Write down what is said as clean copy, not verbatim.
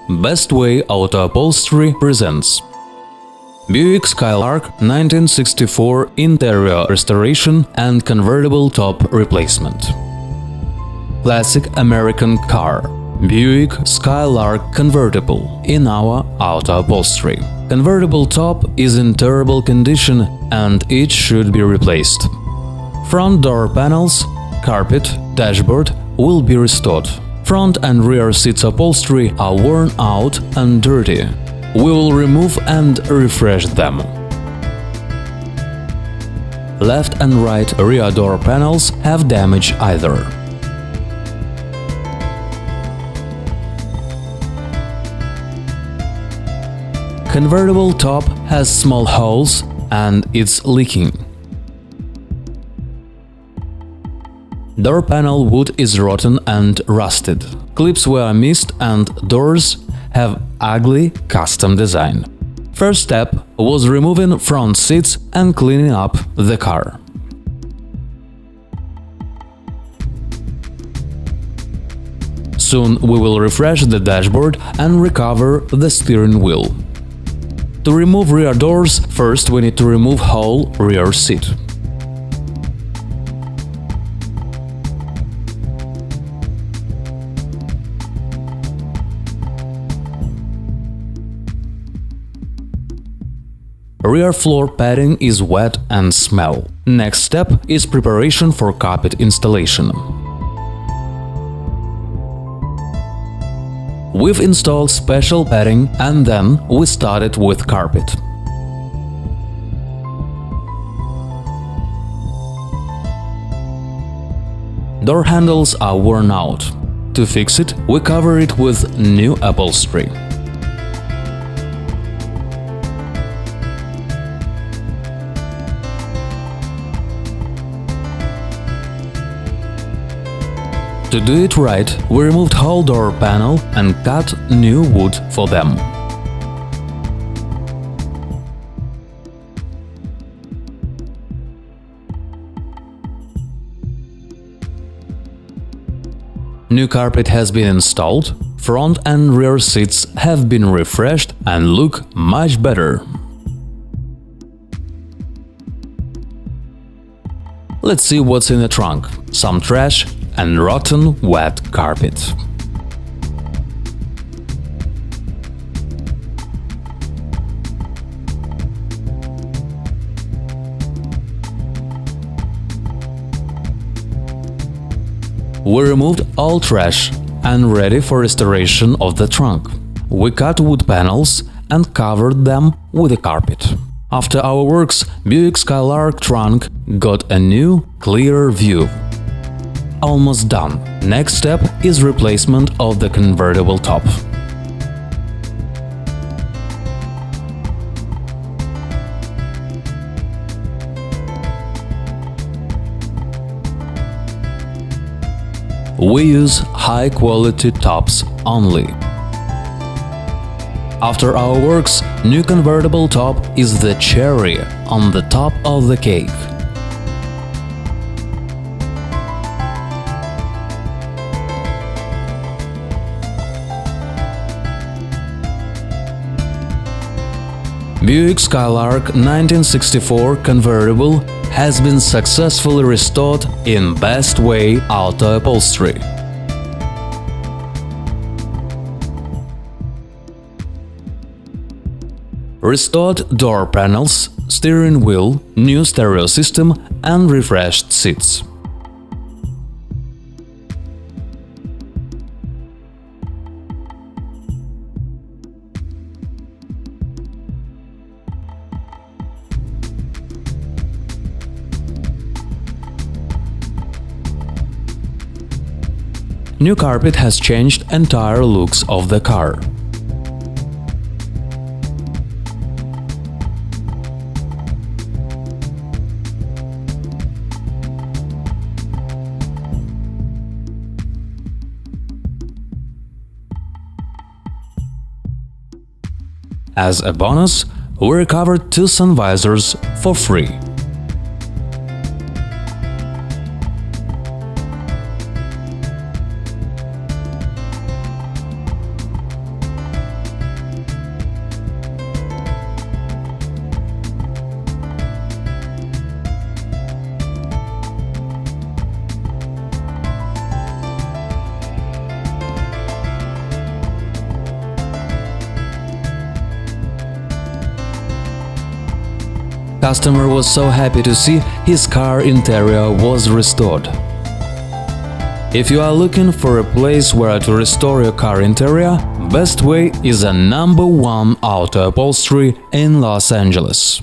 Best Way Auto Upholstery presents Buick Skylark 1964 interior restoration and convertible top replacement. Classic American car Buick Skylark convertible in our auto upholstery. Convertible top is in terrible condition and it should be replaced. Front door panels, carpet, dashboard will be restored. Front and rear seats upholstery are worn out and dirty. We will remove and refresh them. Left and right rear door panels have damage either. Convertible top has small holes and it's leaking. Door panel wood is rotten and rusted. Clips were missed and doors have ugly custom design. First step was removing front seats and cleaning up the car. Soon we will refresh the dashboard and recover the steering wheel. To remove rear doors, first we need to remove whole rear seat. Rear floor padding is wet and smell. Next step is preparation for carpet installation. We've installed special padding and then we started with carpet. Door handles are worn out. To fix it, we cover it with new upholstery. To do it right, we removed whole door panel and cut new wood for them. New carpet has been installed, front and rear seats have been refreshed and look much better. Let's see what's in the trunk. Some trash and rotten wet carpet. We removed all trash and ready for restoration of the trunk. We cut wood panels and covered them with a carpet. After our works, Buick Skylark trunk got a new, clearer view. Almost done. Next step is replacement of the convertible top. We use high-quality tops only. After our works, new convertible top is the cherry on the top of the cake. Buick Skylark 1964 convertible has been successfully restored in Best Way Auto Upholstery. Restored door panels, steering wheel, new stereo system and refreshed seats. New carpet has changed entire looks of the car. As a bonus, we recovered 2 sun visors for free. Customer was so happy to see his car interior was restored. If you are looking for a place where to restore your car interior, best way is a #1 auto upholstery in Los Angeles.